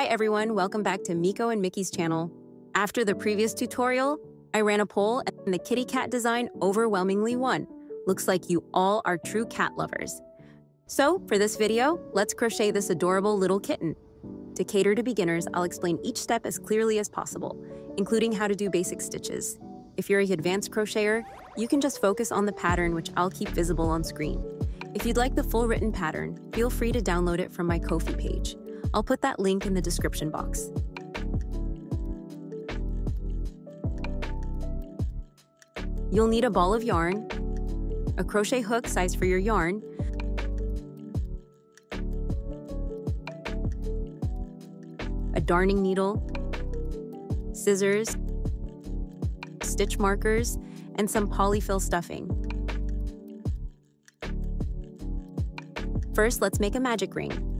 Hi everyone, welcome back to Mico and Mickey's channel. After the previous tutorial, I ran a poll and the kitty cat design overwhelmingly won. Looks like you all are true cat lovers. So for this video, let's crochet this adorable little kitten. To cater to beginners, I'll explain each step as clearly as possible, including how to do basic stitches. If you're an advanced crocheter, you can just focus on the pattern, which I'll keep visible on screen. If you'd like the full written pattern, feel free to download it from my Ko-fi page. I'll put that link in the description box. You'll need a ball of yarn, a crochet hook size for your yarn, a darning needle, scissors, stitch markers, and some polyfill stuffing. First, let's make a magic ring.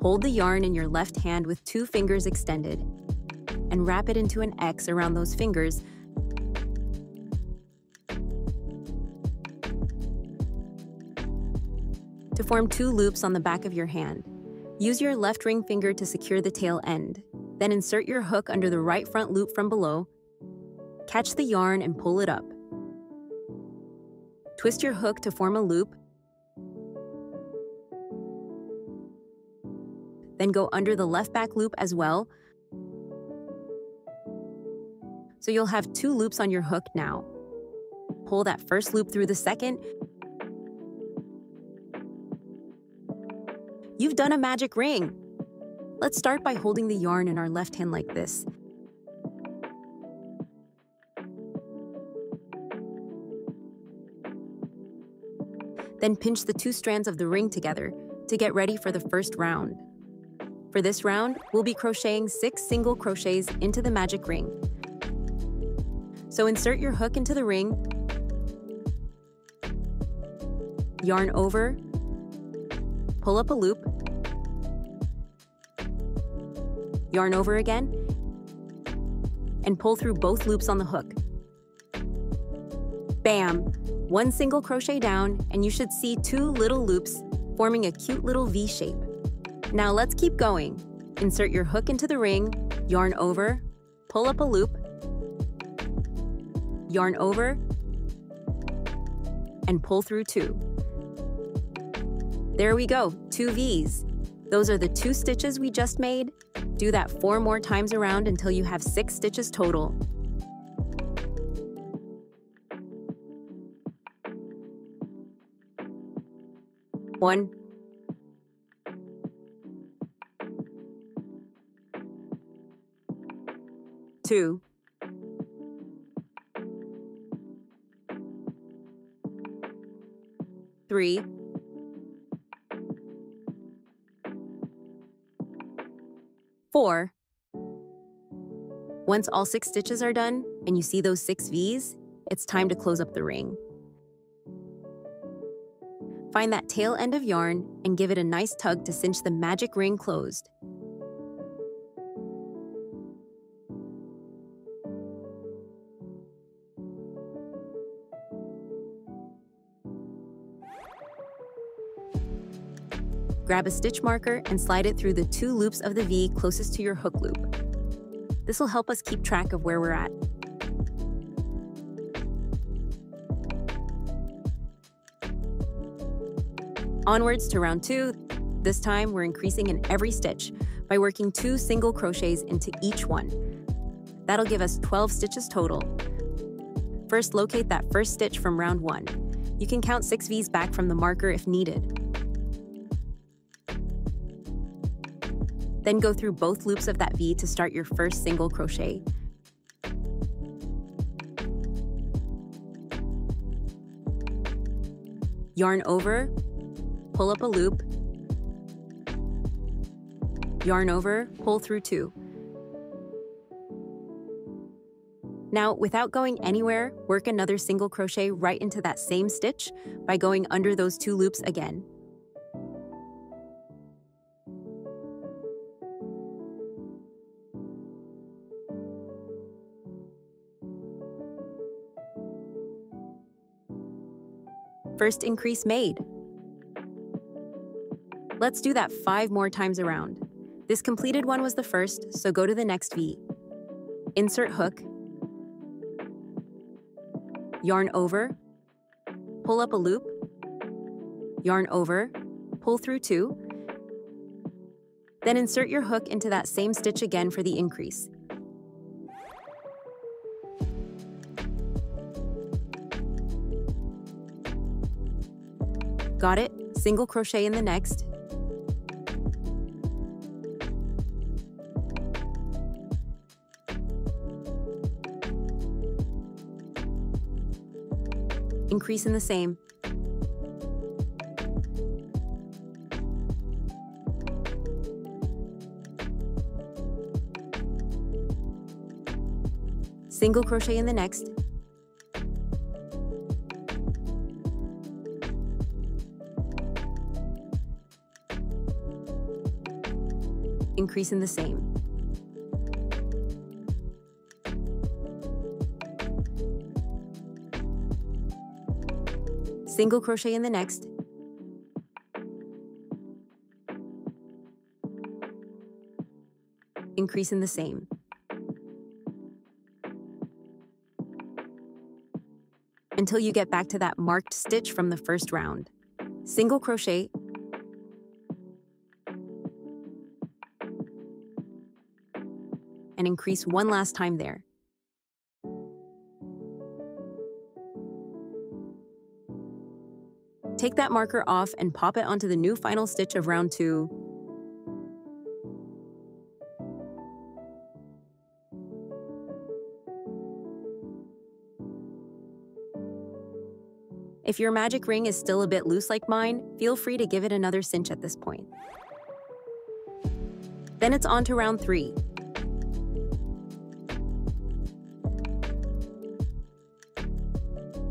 Hold the yarn in your left hand with 2 fingers extended and wrap it into an X around those fingers. To form 2 loops on the back of your hand. Use your left ring finger to secure the tail end. Then insert your hook under the right front loop from below. Catch the yarn and pull it up. Twist your hook to form a loop. Then go under the left back loop as well. So you'll have 2 loops on your hook now. Pull that first loop through the second. You've done a magic ring. Let's start by holding the yarn in our left hand like this. Then pinch the 2 strands of the ring together to get ready for the first round. For this round, we'll be crocheting 6 single crochets into the magic ring. So insert your hook into the ring, yarn over, pull up a loop, yarn over again, and pull through both loops on the hook. Bam! 1 single crochet down, and you should see 2 little loops forming a cute little V shape. Now let's keep going. Insert your hook into the ring, yarn over, pull up a loop, yarn over, and pull through 2. There we go, 2 V's. Those are the 2 stitches we just made. Do that 4 more times around until you have 6 stitches total. One, 2, 3, 4. Once all 6 stitches are done and you see those 6 V's, it's time to close up the ring. Find that tail end of yarn and give it a nice tug to cinch the magic ring closed. Grab a stitch marker and slide it through the 2 loops of the V closest to your hook loop. This will help us keep track of where we're at. Onwards to round 2. This time we're increasing in every stitch by working 2 single crochets into each one. That'll give us 12 stitches total. First, locate that first stitch from round 1. You can count 6 V's back from the marker if needed. Then go through both loops of that V to start your first single crochet. Yarn over, pull up a loop, yarn over, pull through 2. Now, without going anywhere, work another single crochet right into that same stitch by going under those 2 loops again. First increase made. Let's do that 5 more times around. This completed one was the first, so go to the next V. Insert hook, yarn over, pull up a loop, yarn over, pull through 2, then insert your hook into that same stitch again for the increase. Got it? Single crochet in the next. Increase in the same. Single crochet in the next. Increase in the same. Single crochet in the next. Increase in the same. Until you get back to that marked stitch from the first round. Single crochet, and increase one last time there. Take that marker off and pop it onto the new final stitch of round 2. If your magic ring is still a bit loose like mine, feel free to give it another cinch at this point. Then it's on to round 3.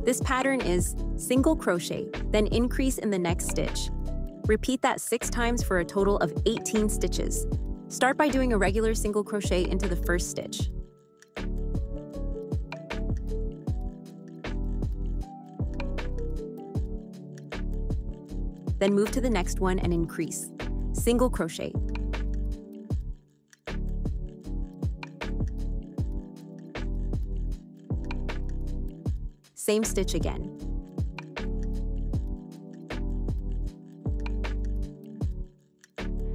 This pattern is single crochet, then increase in the next stitch. Repeat that 6 times for a total of 18 stitches. Start by doing a regular single crochet into the first stitch. Then move to the next one and increase. Single crochet. Same stitch again.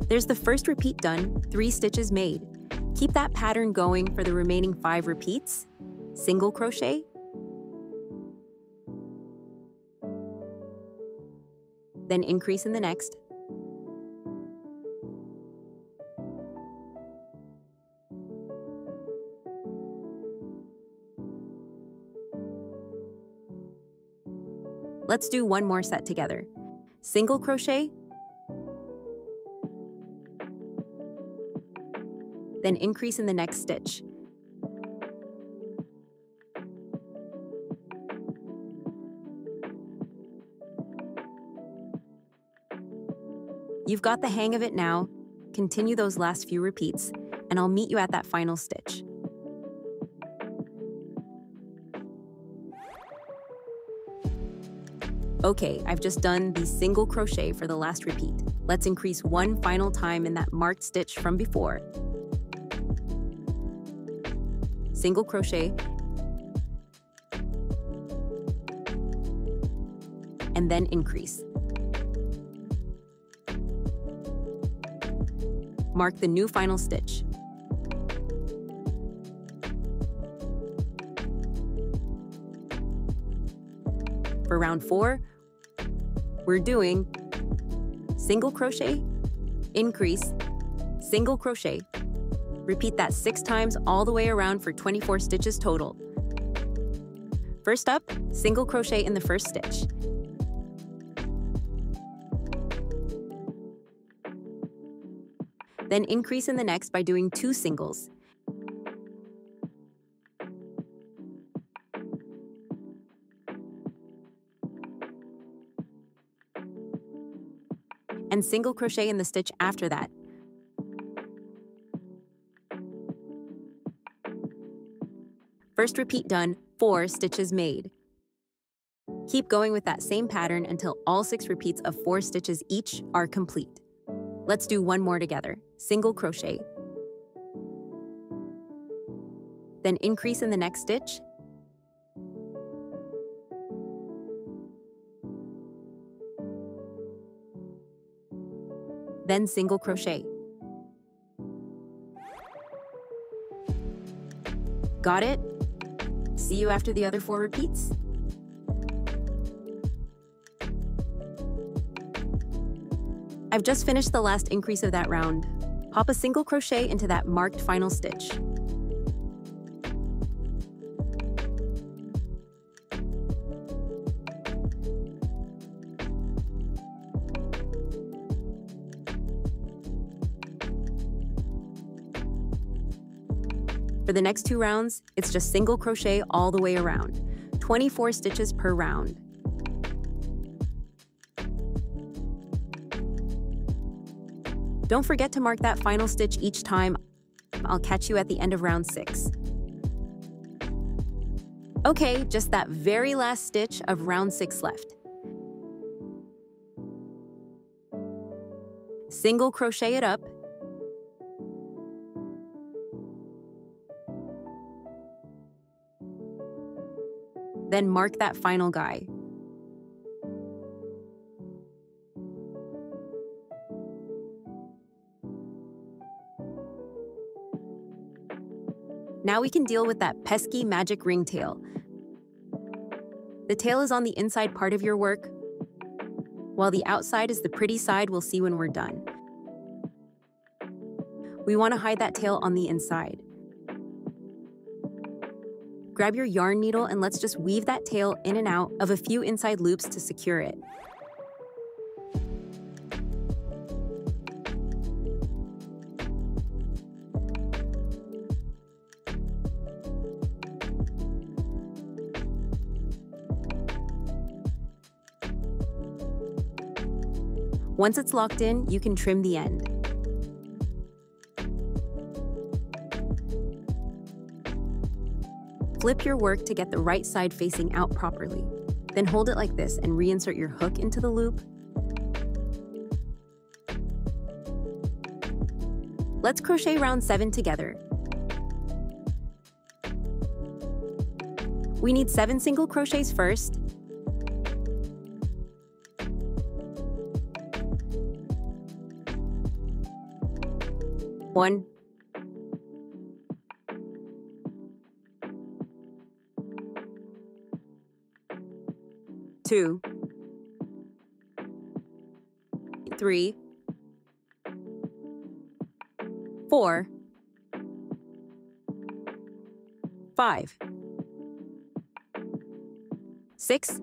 There's the first repeat done, 3 stitches made. Keep that pattern going for the remaining 5 repeats. Single crochet, then increase in the next. Let's do one more set together. Single crochet, then increase in the next stitch. You've got the hang of it now. Continue those last few repeats, and I'll meet you at that final stitch. Okay, I've just done the single crochet for the last repeat. Let's increase one final time in that marked stitch from before. Single crochet, and then increase. Mark the new final stitch. For round 4, we're doing single crochet, increase, single crochet. Repeat that 6 times all the way around for 24 stitches total. First up, single crochet in the first stitch. Then increase in the next by doing 2 singles. And single crochet in the stitch after that. First repeat done, 4 stitches made. Keep going with that same pattern until all 6 repeats of 4 stitches each are complete. Let's do one more together. Single crochet. Then increase in the next stitch. Then single crochet. Got it? See you after the other 4 repeats. I've just finished the last increase of that round. Pop a single crochet into that marked final stitch. For the next 2 rounds, it's just single crochet all the way around, 24 stitches per round. Don't forget to mark that final stitch each time. I'll catch you at the end of round 6. Okay, just that very last stitch of round 6 left. Single crochet it up. Then mark that final guy. Now we can deal with that pesky magic ringtail. The tail is on the inside part of your work, while the outside is the pretty side we'll see when we're done. We want to hide that tail on the inside. Grab your yarn needle and let's just weave that tail in and out of a few inside loops to secure it. Once it's locked in, you can trim the end. Flip your work to get the right side facing out properly. Then hold it like this and reinsert your hook into the loop. Let's crochet round 7 together. We need 7 single crochets first. One, 2, 3, 4, 5, 6,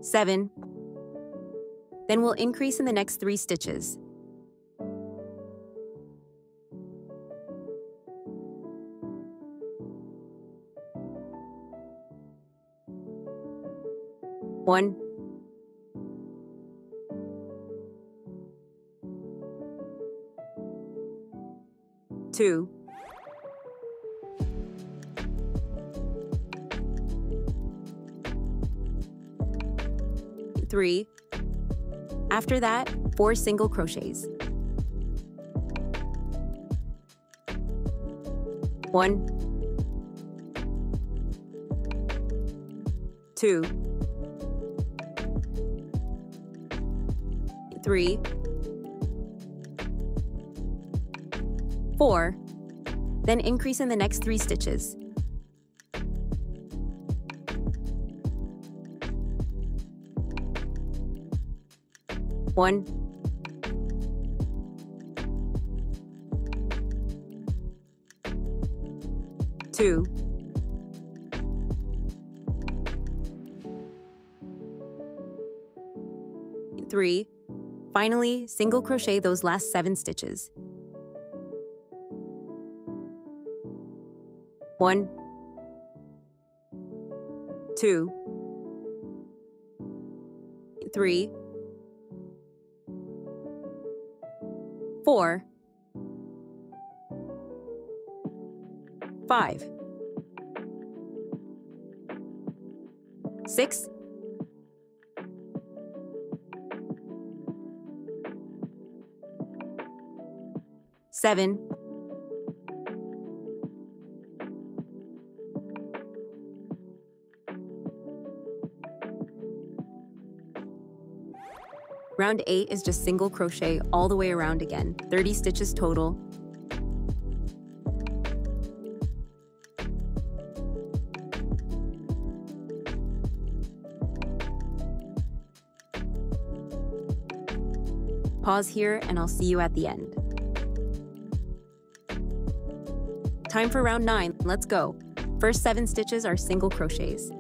7. Then we'll increase in the next 3 stitches. One, 2, 3. After that, 4 single crochets. 1, 2, 3, 4, then increase in the next 3 stitches. One, 2, 3. Finally, single crochet those last 7 stitches. 1, 2, 3, 4, 5, 6, 7, 8 is just single crochet all the way around again, 30 stitches total. Pause here and I'll see you at the end. Time for round 9, let's go. First 7 stitches are single crochets.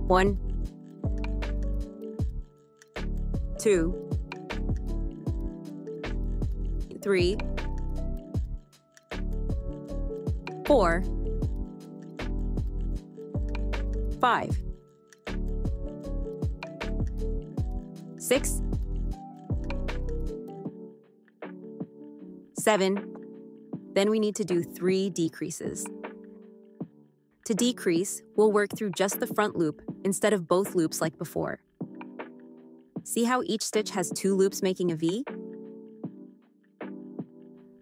1, 2, 3, 4, 5, 6, 7, then we need to do 3 decreases. To decrease, we'll work through just the front loop instead of both loops like before. See how each stitch has 2 loops making a V?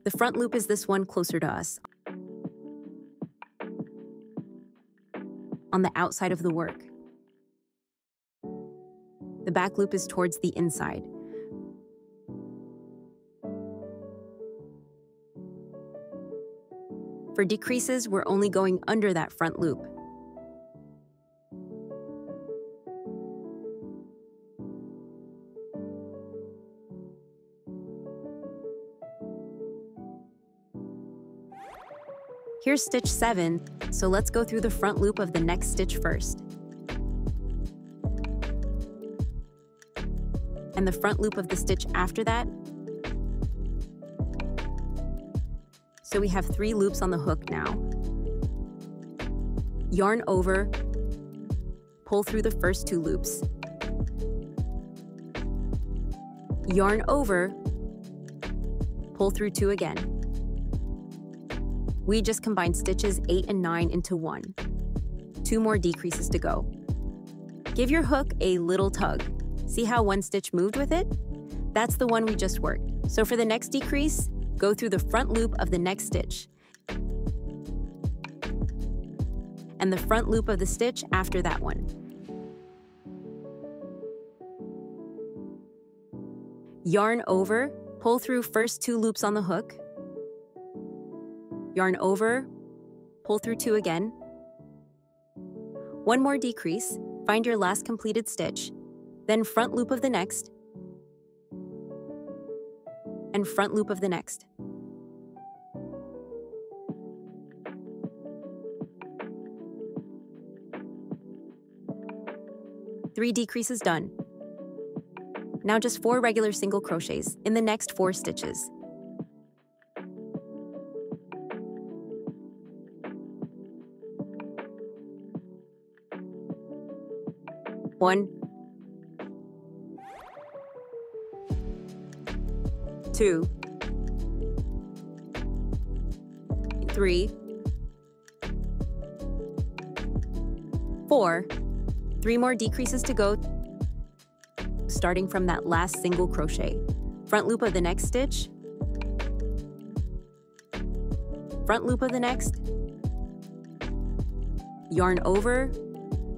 The front loop is this one closer to us, on the outside of the work. The back loop is towards the inside. For decreases, we're only going under that front loop. Here's stitch 7, so let's go through the front loop of the next stitch first. And the front loop of the stitch after that. So we have 3 loops on the hook now. Yarn over, pull through the first 2 loops. Yarn over, pull through 2 again. We just combined stitches 8 and 9 into 1. 2 more decreases to go. Give your hook a little tug. See how 1 stitch moved with it? That's the one we just worked. So for the next decrease, go through the front loop of the next stitch and the front loop of the stitch after that one. Yarn over, pull through first 2 loops on the hook. Yarn over, pull through 2 again. 1 more decrease, find your last completed stitch, then front loop of the next, and front loop of the next. Three decreases done. Now just 4 regular single crochets in the next 4 stitches. One, 2, 3, 4, 3 more decreases to go, starting from that last single crochet. Front loop of the next stitch, front loop of the next, yarn over,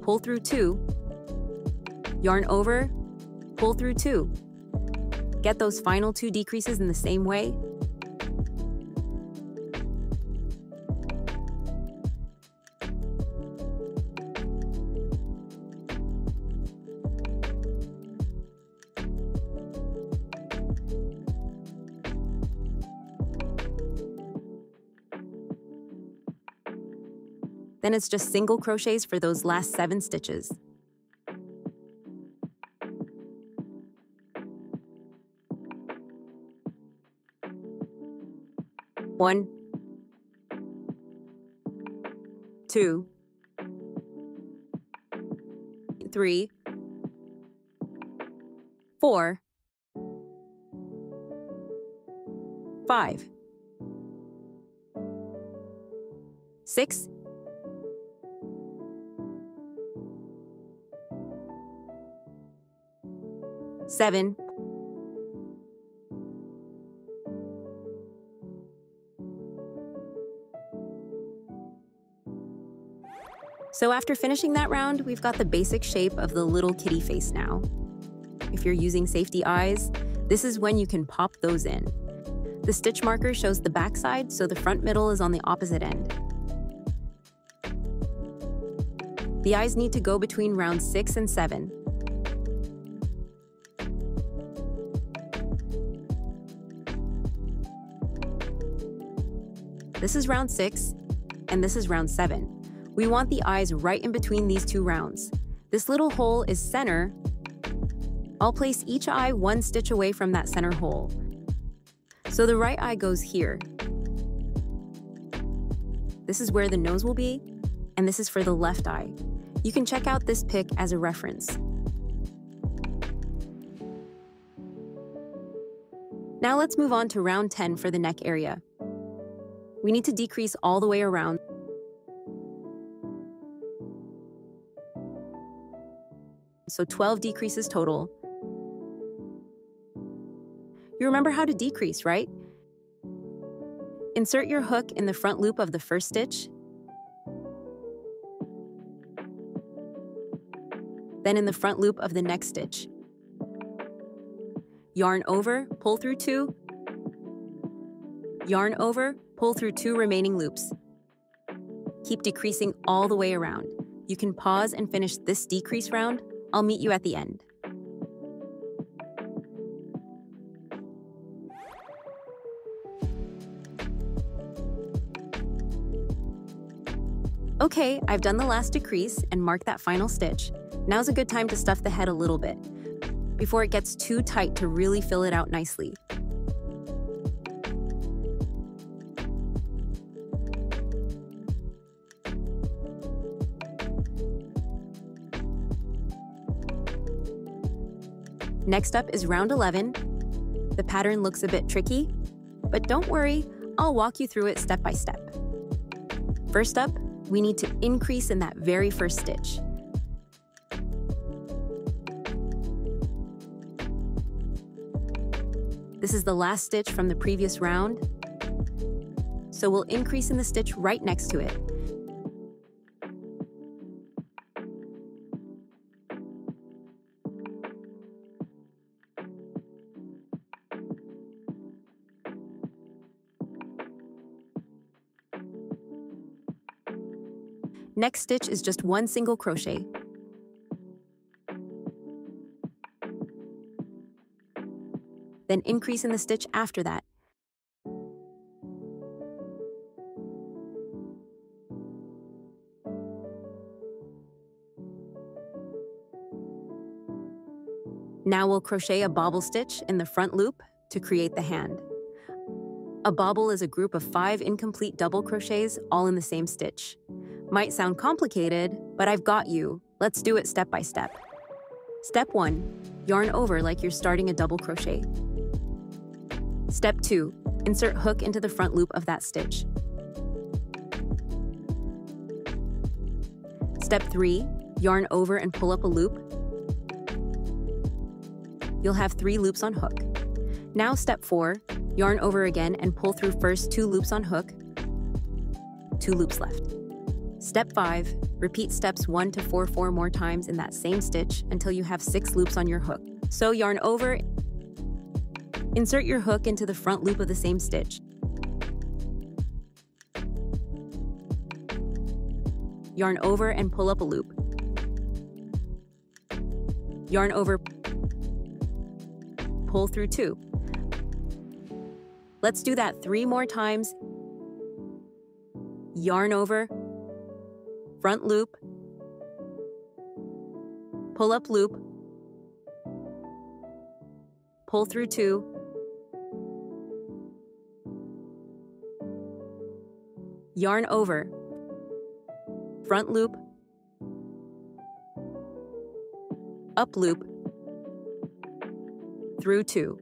pull through 2, yarn over, pull through 2. Get those final 2 decreases in the same way. Then it's just single crochets for those last 7 stitches. One, 2, 3, 4, 5, 6, 7, So after finishing that round, we've got the basic shape of the little kitty face now. If you're using safety eyes, this is when you can pop those in. The stitch marker shows the back side, so the front middle is on the opposite end. The eyes need to go between rounds 6 and 7. This is round 6, and this is round 7. We want the eyes right in between these two rounds. This little hole is center. I'll place each eye one stitch away from that center hole. So the right eye goes here. This is where the nose will be, and this is for the left eye. You can check out this pic as a reference. Now let's move on to round 10 for the neck area. We need to decrease all the way around. So 12 decreases total. You remember how to decrease, right? Insert your hook in the front loop of the first stitch, then in the front loop of the next stitch. Yarn over, pull through 2, yarn over, pull through 2 remaining loops. Keep decreasing all the way around. You can pause and finish this decrease round. I'll meet you at the end. Okay, I've done the last decrease and marked that final stitch. Now's a good time to stuff the head a little bit, before it gets too tight to really fill it out nicely. Next up is round 11. The pattern looks a bit tricky, but don't worry, I'll walk you through it step by step. First up, we need to increase in that very first stitch. This is the last stitch from the previous round, so we'll increase in the stitch right next to it. Next stitch is just one single crochet. Then increase in the stitch after that. Now we'll crochet a bobble stitch in the front loop to create the hand. A bobble is a group of 5 incomplete double crochets all in the same stitch. Might sound complicated, but I've got you. Let's do it step by step. Step 1, yarn over like you're starting a double crochet. Step 2, insert hook into the front loop of that stitch. Step 3, yarn over and pull up a loop. You'll have 3 loops on hook. Now step 4, yarn over again and pull through first 2 loops on hook. 2 loops left. Step 5, repeat steps 1 to 4 more times in that same stitch until you have 6 loops on your hook. So yarn over, insert your hook into the front loop of the same stitch. Yarn over and pull up a loop. Yarn over, pull through 2. Let's do that 3 more times. Yarn over, front loop, pull up loop, pull through 2, yarn over, front loop, up loop, through 2.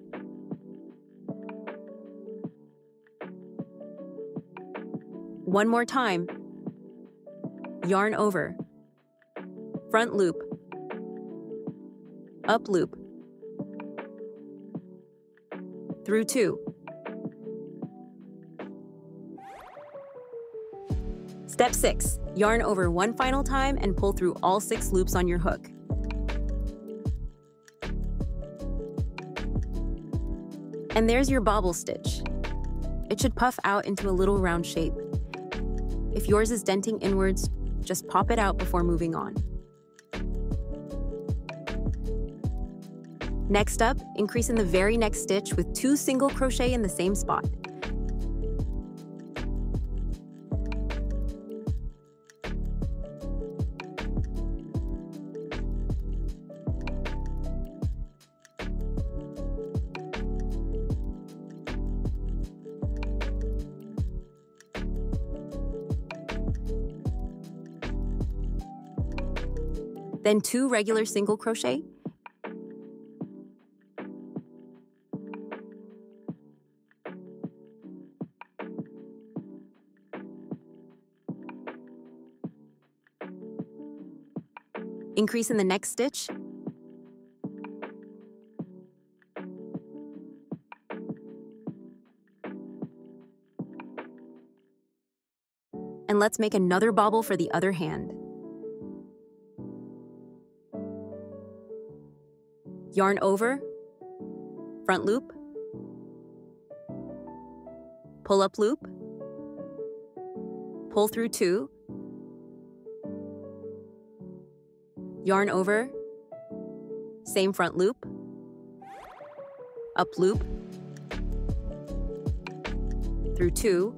One more time. Yarn over, front loop, up loop, through 2. Step 6. Yarn over one final time and pull through all 6 loops on your hook. And there's your bobble stitch. It should puff out into a little round shape. If yours is denting inwards, just pop it out before moving on. Next up, increase in the very next stitch with 2 single crochet in the same spot. Then 2 regular single crochet. Increase in the next stitch. And let's make another bobble for the other hand. Yarn over, front loop, pull up loop, pull through 2, yarn over, same front loop, up loop, through 2,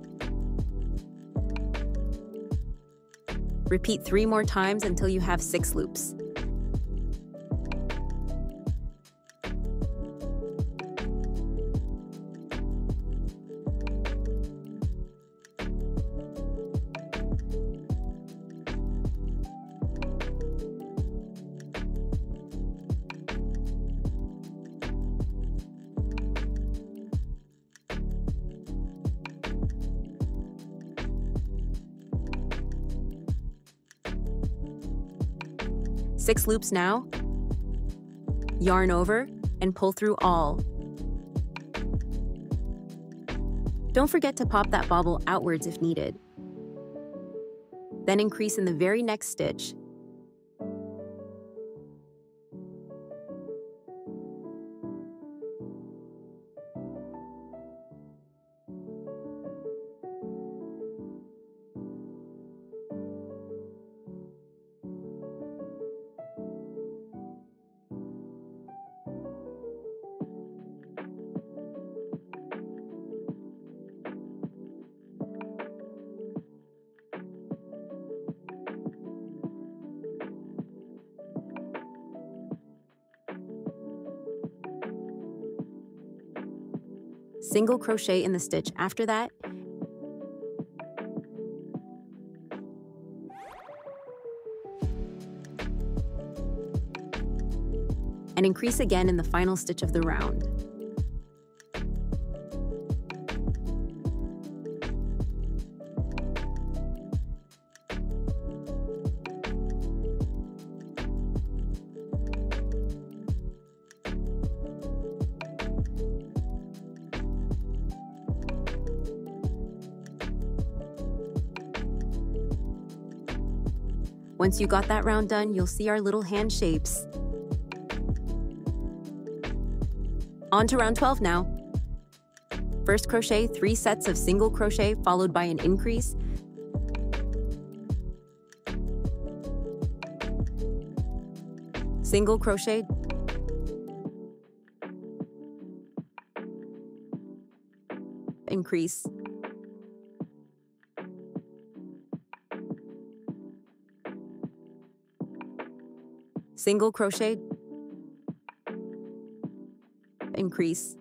repeat 3 more times until you have 6 loops. Six loops now, yarn over, and pull through all. Don't forget to pop that bobble outwards if needed. Then increase in the very next stitch. Single crochet in the stitch after that, and increase again in the final stitch of the round. Once you got that round done, you'll see our little hand shapes. On to round 12 now. First crochet 3 sets of single crochet followed by an increase. Single crochet. Increase. Single crochet, increase,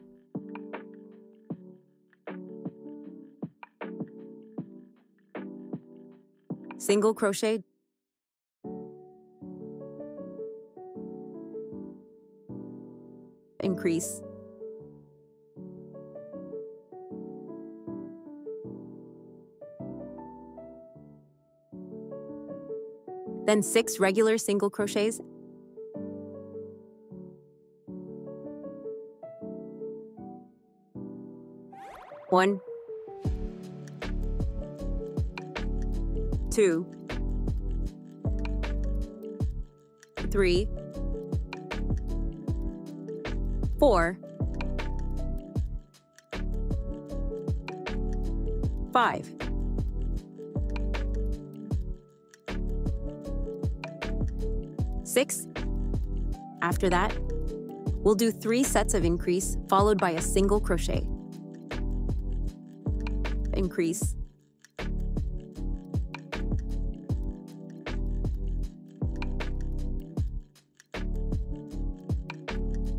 single crochet, increase, then 6 regular single crochets. One, 2, 3, 4, 5. 6. After that, we'll do 3 sets of increase followed by a single crochet. Increase.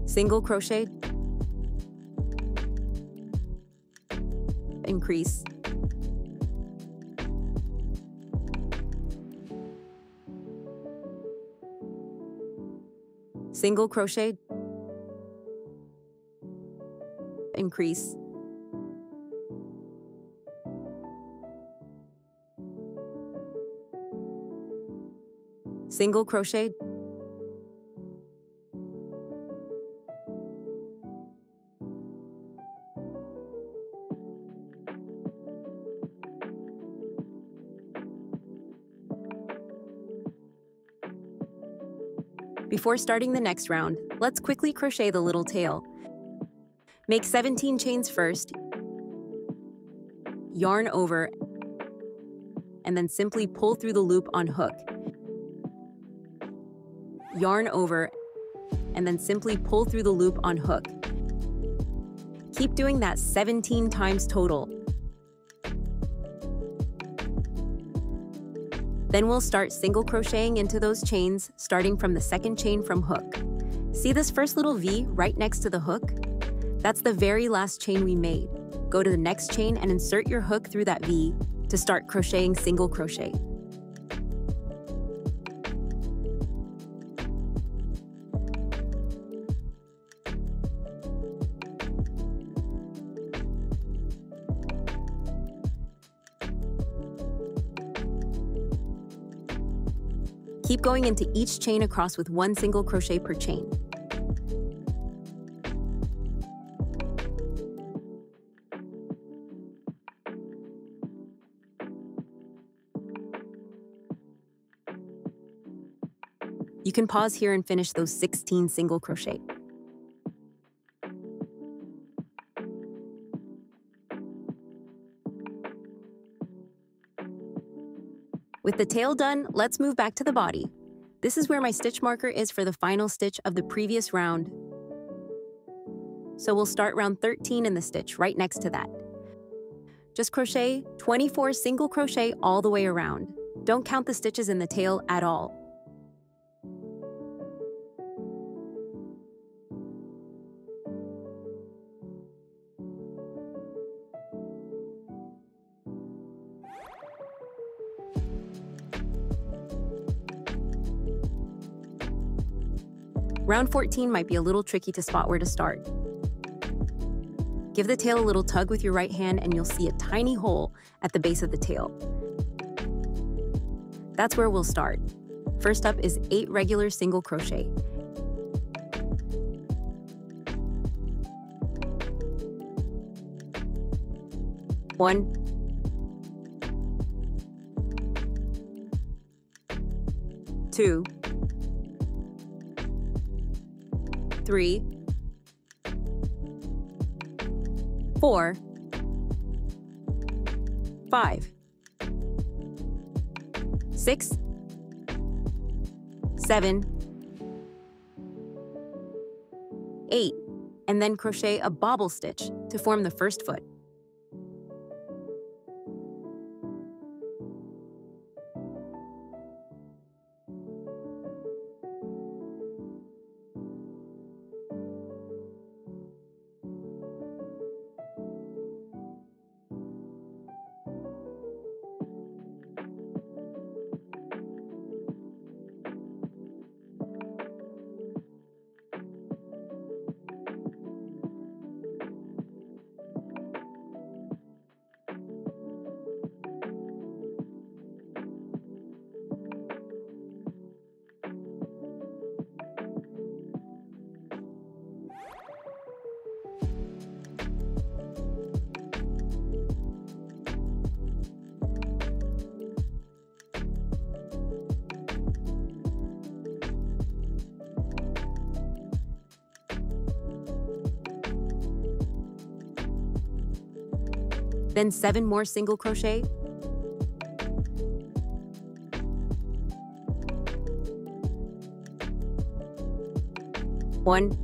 Single crochet. Increase. Single crochet. Increase. Single crochet. Before starting the next round, let's quickly crochet the little tail. Make 17 chains first, yarn over, and then simply pull through the loop on hook. Yarn over, and then simply pull through the loop on hook. Keep doing that 17 times total. Then we'll start single crocheting into those chains, starting from the second chain from hook. See this first little V right next to the hook? That's the very last chain we made. Go to the next chain and insert your hook through that V to start crocheting single crochet. Keep going into each chain across with 1 single crochet per chain. You can pause here and finish those 16 single crochet. With the tail done, let's move back to the body. This is where my stitch marker is for the final stitch of the previous round. So we'll start round 13 in the stitch right next to that. Just crochet 24 single crochet all the way around. Don't count the stitches in the tail at all. Round 14 might be a little tricky to spot where to start. Give the tail a little tug with your right hand and you'll see a tiny hole at the base of the tail. That's where we'll start. First up is 8 regular single crochet. One, 2, 3, 4, 5, 6, 7, 8, and then crochet a bobble stitch to form the first foot. Then 7 more single crochet. 1,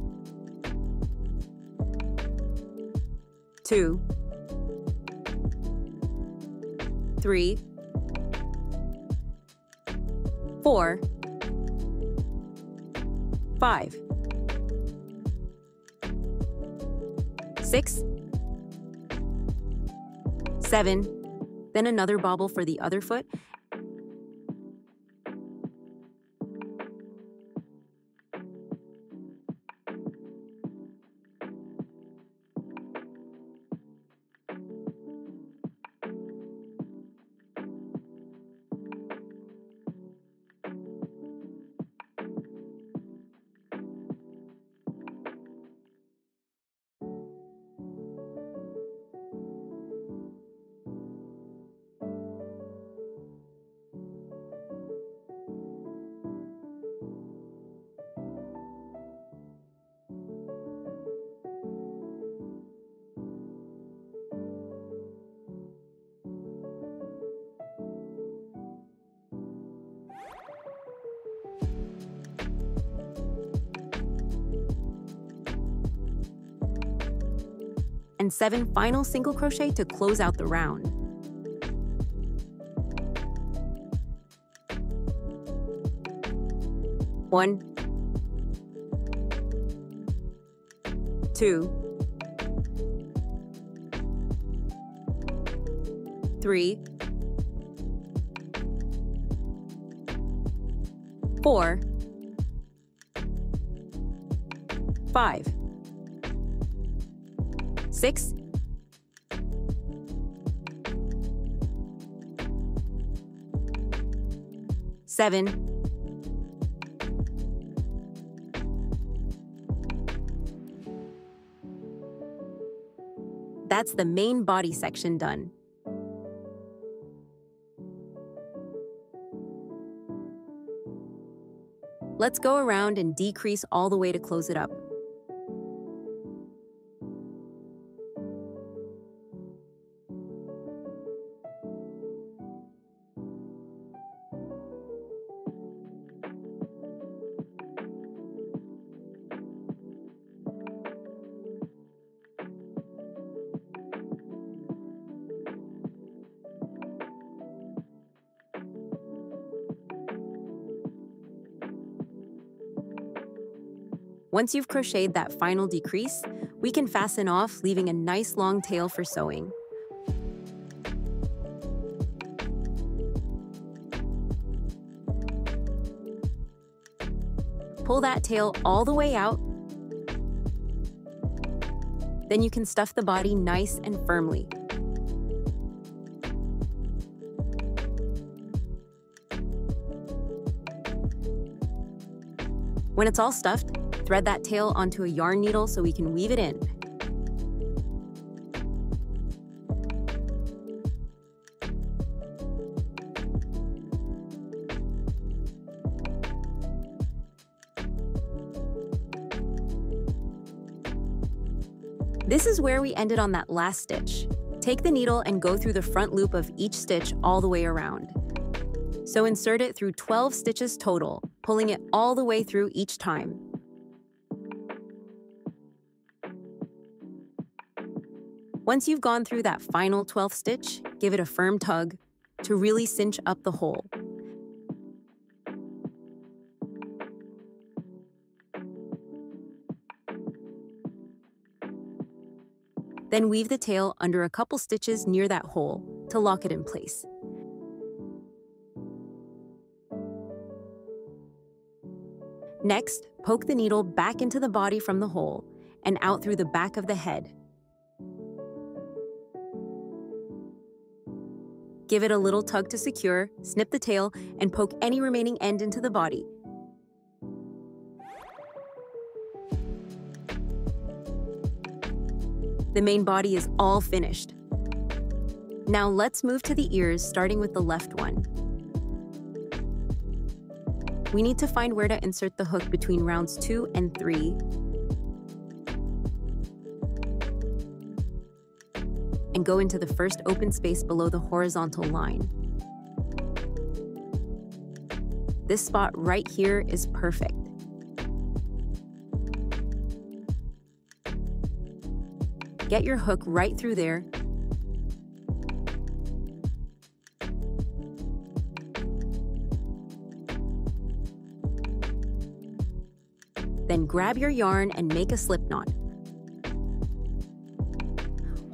2, 3, 4, 5, 6, 7, then another bobble for the other foot. And 7 final single crochet to close out the round. One, 2, 3, 4, 5, 6, 7, 8. That's the main body section done. Let's go around and decrease all the way to close it up. Once you've crocheted that final decrease, we can fasten off, leaving a nice long tail for sewing. Pull that tail all the way out. Then you can stuff the body nice and firmly. When it's all stuffed, thread that tail onto a yarn needle so we can weave it in. This is where we ended on that last stitch. Take the needle and go through the front loop of each stitch all the way around. So insert it through 12 stitches total, pulling it all the way through each time. Once you've gone through that final 12th stitch, give it a firm tug to really cinch up the hole. Then weave the tail under a couple stitches near that hole to lock it in place. Next, poke the needle back into the body from the hole and out through the back of the head. Give it a little tug to secure, snip the tail, and poke any remaining end into the body. The main body is all finished. Now let's move to the ears, starting with the left one. We need to find where to insert the hook between rounds 2 and 3. and go into the first open space below the horizontal line. This spot right here is perfect. Get your hook right through there. Then grab your yarn and make a slip knot.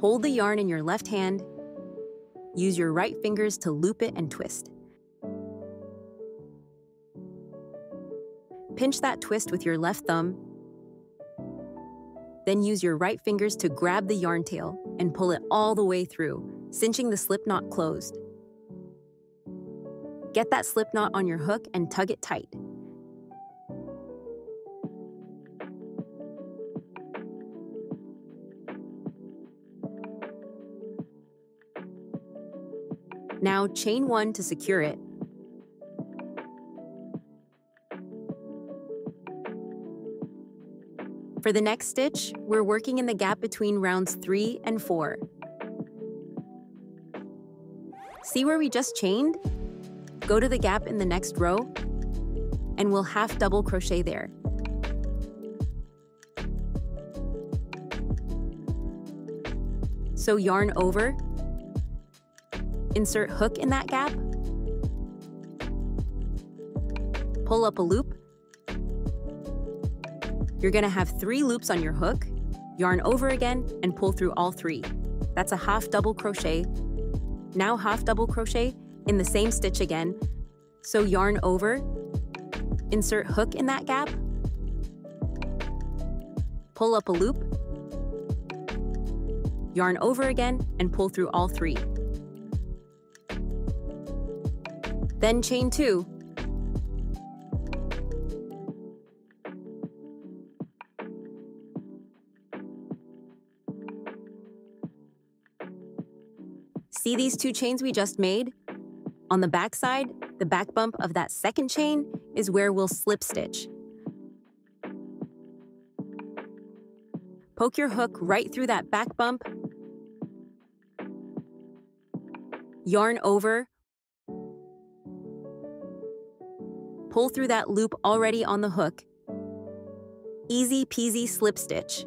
Hold the yarn in your left hand. Use your right fingers to loop it and twist. Pinch that twist with your left thumb. Then use your right fingers to grab the yarn tail and pull it all the way through, cinching the slip knot closed. Get that slip knot on your hook and tug it tight. Now chain 1 to secure it. For the next stitch, we're working in the gap between rounds 3 and 4. See where we just chained? Go to the gap in the next row, and we'll half double crochet there. So yarn over, insert hook in that gap, pull up a loop. You're gonna have 3 loops on your hook, yarn over again, and pull through all 3. That's a half double crochet. Now half double crochet in the same stitch again. So yarn over, insert hook in that gap, pull up a loop, yarn over again, and pull through all 3. Then chain 2. See these 2 chains we just made? On the back side, the back bump of that second chain is where we'll slip stitch. Poke your hook right through that back bump, yarn over, pull through that loop already on the hook. Easy peasy slip stitch.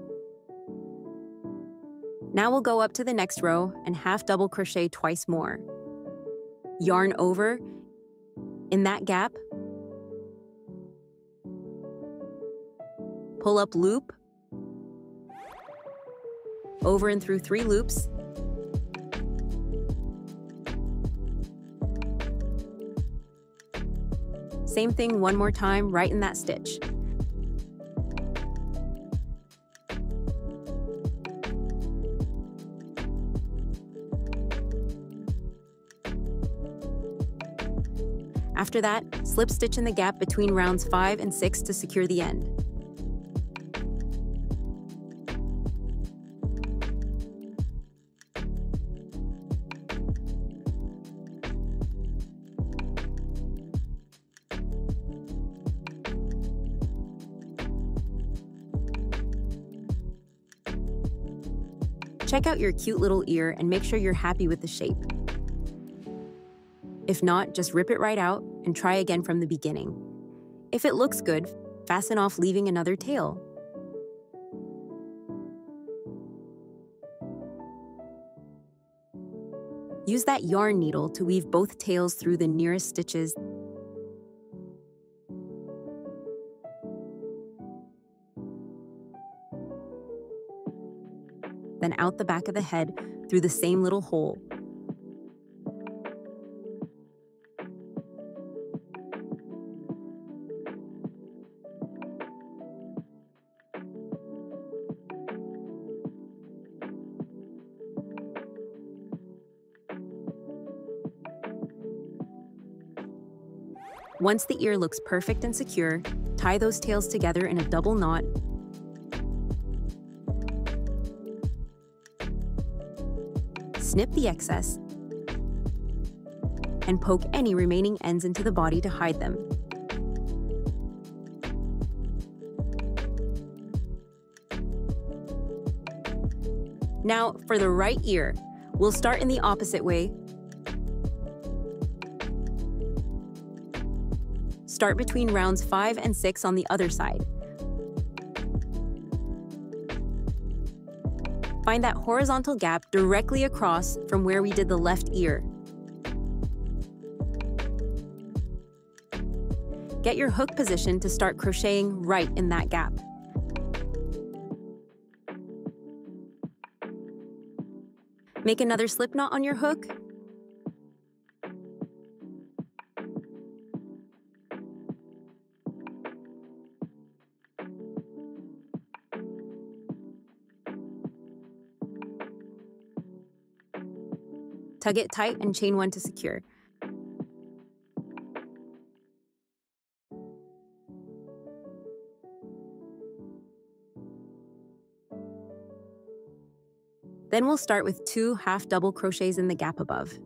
Now we'll go up to the next row and half double crochet twice more. Yarn over in that gap, pull up loop, over and through 3 loops, same thing one more time right in that stitch. After that, slip stitch in the gap between rounds 5 and 6 to secure the end. Check out your cute little ear and make sure you're happy with the shape. If not, just rip it right out and try again from the beginning. If it looks good, fasten off leaving another tail. Use that yarn needle to weave both tails through the nearest stitches. Then out the back of the head through the same little hole. Once the ear looks perfect and secure, tie those tails together in a double knot. Snip the excess and poke any remaining ends into the body to hide them. Now for the right ear, We'll start in the opposite way. Start between rounds 5 and 6 on the other side. Find that horizontal gap directly across from where we did the left ear. Get your hook position to start crocheting right in that gap. Make another slip knot on your hook. Tug it tight and chain 1 to secure. Then we'll start with 2 half double crochets in the gap above.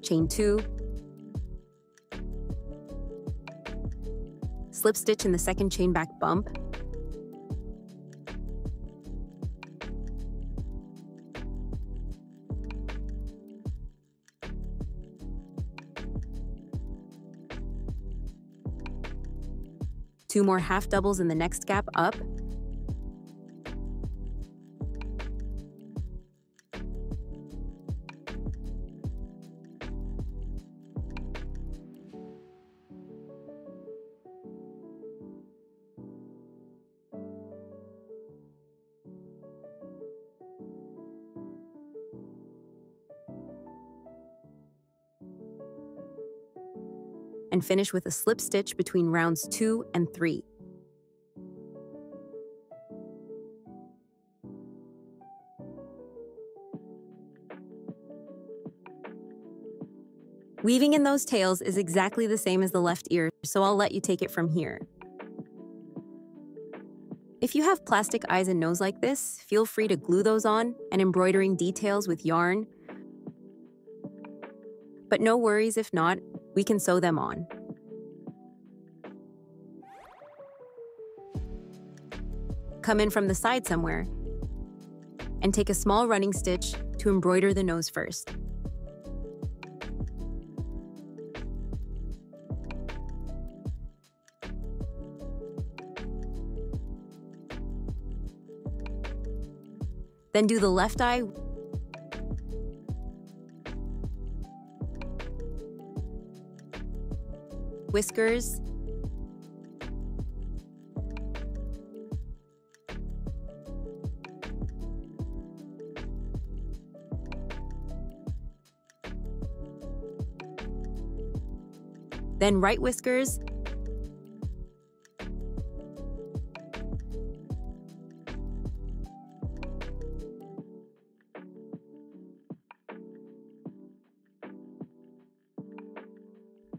Chain 2, slip stitch in the second chain back bump, two more half doubles in the next gap up, and finish with a slip stitch between rounds 2 and 3. Weaving in those tails is exactly the same as the left ear, so I'll let you take it from here. If you have plastic eyes and nose like this, feel free to glue those on and embroidering details with yarn. But no worries if not, we can sew them on. Come in from the side somewhere and take a small running stitch to embroider the nose first. Then do the left eye, whiskers, then right whiskers,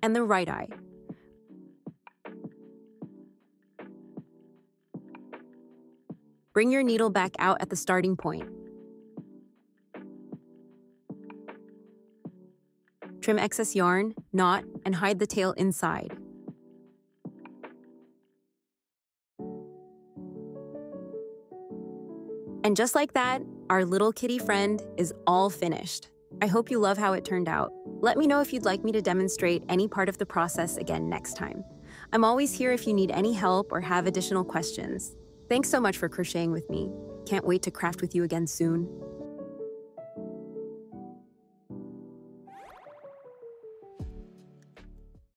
and the right eye. Bring your needle back out at the starting point. Trim excess yarn, knot, and hide the tail inside. And just like that, our little kitty friend is all finished. I hope you love how it turned out. Let me know if you'd like me to demonstrate any part of the process again next time. I'm always here if you need any help or have additional questions. Thanks so much for crocheting with me. Can't wait to craft with you again soon.